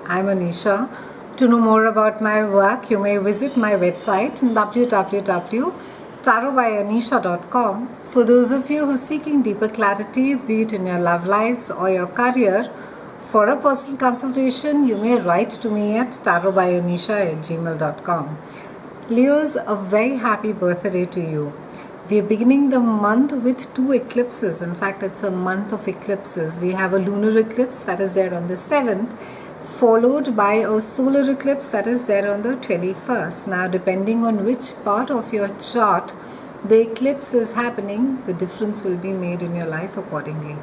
I'm Anisha. To know more about my work, you may visit my website www.tarotbyanisha.com. For those of you who are seeking deeper clarity, be it in your love lives or your career, for a personal consultation, you may write to me at tarotbyanisha@gmail.com. Leos, a very happy birthday to you. We are beginning the month with 2 eclipses. In fact, it's a month of eclipses. We have a lunar eclipse that is there on the 7th, followed by a solar eclipse that is there on the 21st. Now, depending on which part of your chart the eclipse is happening, the difference will be made in your life accordingly.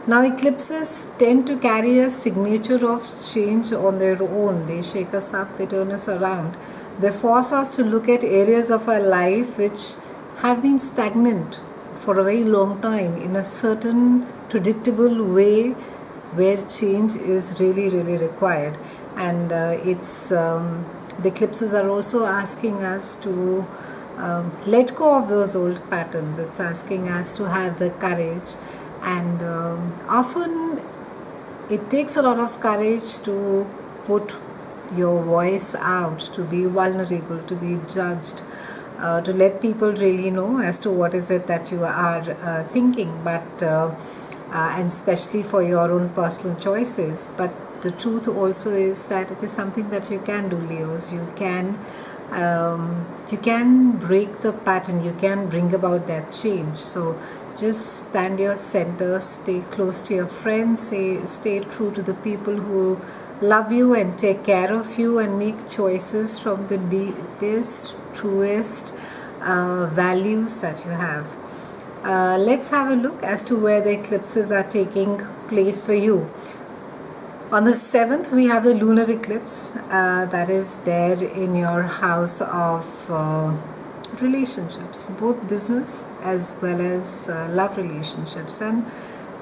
Now, eclipses tend to carry a signature of change on their own. They shake us up, they turn us around. They force us to look at areas of our life which have been stagnant for a very long time in a certain predictable way where change is really required. And the eclipses are also asking us to let go of those old patterns. It's asking us to have the courage, and often it takes a lot of courage to put your voice out, to be vulnerable, to be judged, to let people really know as to what is it that you are thinking, but and especially for your own personal choices. But the truth also is that it is something that you can do, Leos. You can break the pattern, you can bring about that change. So just stand your center, stay close to your friends, stay true to the people who love you and take care of you, and make choices from the deepest, truest values that you have. Let's have a look as to where the eclipses are taking place for you. On the 7th, we have the lunar eclipse that is there in your house of relationships, both business as well as love relationships, and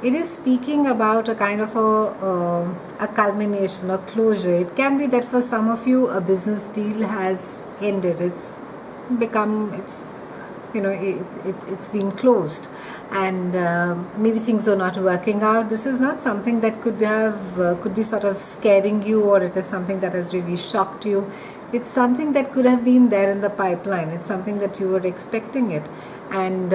it is speaking about a kind of a culmination or closure. It can be that for some of you a business deal has ended. It's been closed, and maybe things are not working out. This is not something that could be sort of scaring you, or it is something that has really shocked you. It's something that could have been there in the pipeline. It's something that you were expecting it, and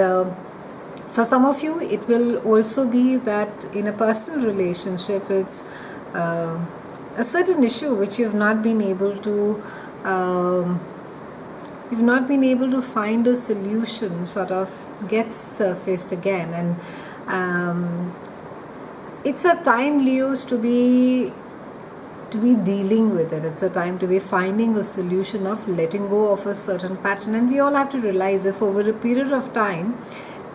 for some of you, it will also be that in a personal relationship, it's a certain issue which you've not been able to find a solution, sort of gets surfaced again, and it's a time, Leos, to be dealing with it. It's a time to be finding a solution of letting go of a certain pattern. And we all have to realize, if over a period of time,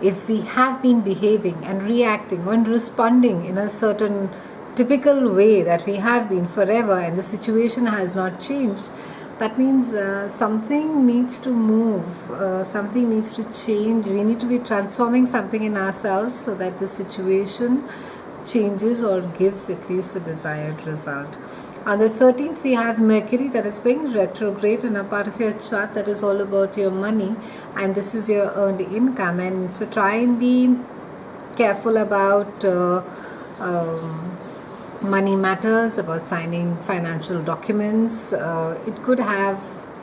if we have been behaving and reacting and responding in a certain typical way that we have been forever, and the situation has not changed, that means something needs to move, something needs to change. We need to be transforming something in ourselves so that the situation changes or gives at least a desired result. On the 13th, we have Mercury that is going retrograde in a part of your chart that is all about your money, and this is your earned income. And so try and be careful about money matters, about signing financial documents. It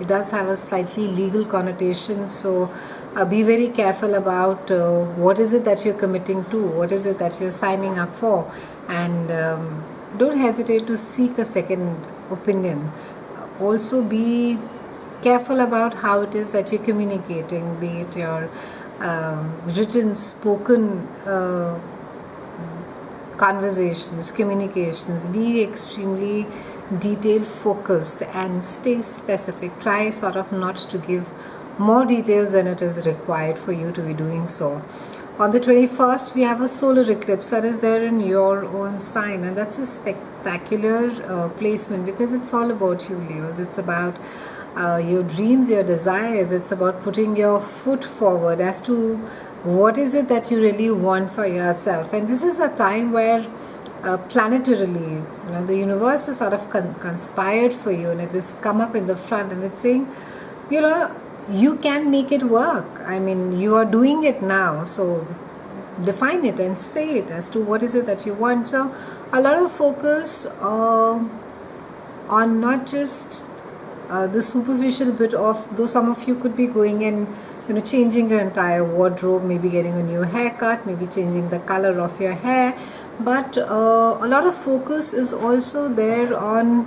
does have a slightly legal connotation, so be very careful about what is it that you're committing to, what is it that you're signing up for, and don't hesitate to seek a second opinion. Also be careful about how it is that you're communicating, be it your written, spoken conversations, communications. Be extremely detail focused and stay specific. Try sort of not to give more details than it is required for you to be doing so. On the 21st, we have a solar eclipse that is there in your own sign, and that's a spectacular placement because it's all about you, Leos. It's about your dreams, your desires. It's about putting your foot forward as to what is it that you really want for yourself. And this is a time where planetarily, the universe is sort of conspired for you, and it has come up in the front, and it's saying, you can make it work. I mean, you are doing it now, so define it and say it as to what is it that you want. So a lot of focus on not just the superficial bit of, though some of you could be going and changing your entire wardrobe, maybe getting a new haircut, maybe changing the color of your hair, but a lot of focus is also there on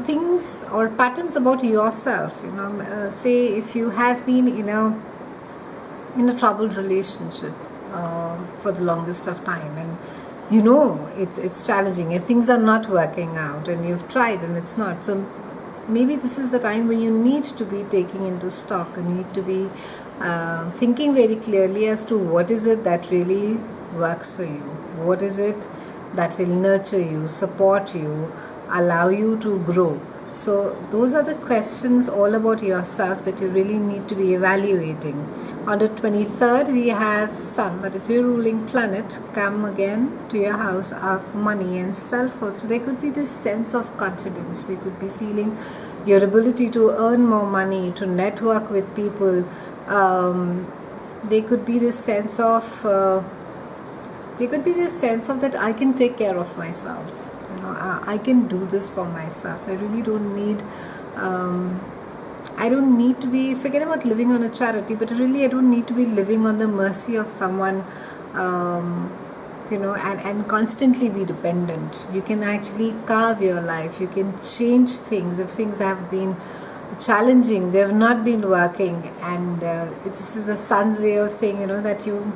things or patterns about yourself. Say if you have been in a troubled relationship for the longest of time, and it's challenging and things are not working out, and you've tried and it's not. So maybe this is the time where you need to be taking into stock and need to be thinking very clearly as to what is it that really works for you, what is it that will nurture you, support you, allow you to grow. So those are the questions all about yourself that you really need to be evaluating. On the 23rd, we have Sun, that is your ruling planet, come again to your house of money and self-worth. So there could be this sense of confidence. They could be feeling your ability to earn more money, to network with people. There could be this sense of that I can take care of myself. I can do this for myself. I really don't need to be, forget about living on a charity, but really I don't need to be living on the mercy of someone, and constantly be dependent. You can actually carve your life. You can change things. If things have been challenging, they have not been working, and this is the Sun's way of saying, that you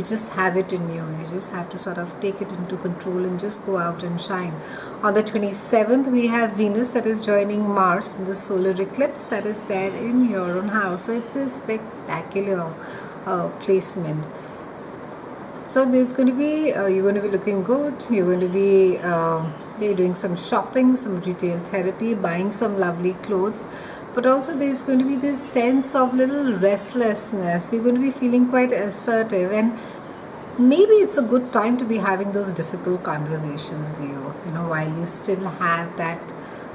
just have it in you. You just have to sort of take it into control and just go out and shine. On the 27th, we have Venus that is joining Mars in the solar eclipse that is there in your own house. So it's a spectacular placement. So there's going to be, you're going to be looking good. You're going to be maybe doing some shopping, some retail therapy, buying some lovely clothes. But also there's going to be this sense of little restlessness. You're going to be feeling quite assertive, and maybe it's a good time to be having those difficult conversations, Leo. While you still have that,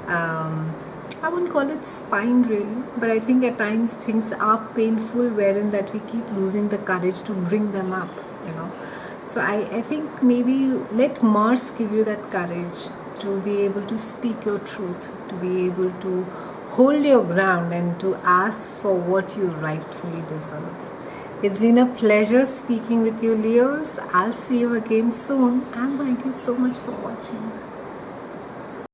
I wouldn't call it spine really, but I think at times things are painful, wherein that we keep losing the courage to bring them up, So I think maybe let Mars give you that courage to be able to speak your truth, to be able to hold your ground and to ask for what you rightfully deserve. It's been a pleasure speaking with you, Leos. I'll see you again soon, and thank you so much for watching.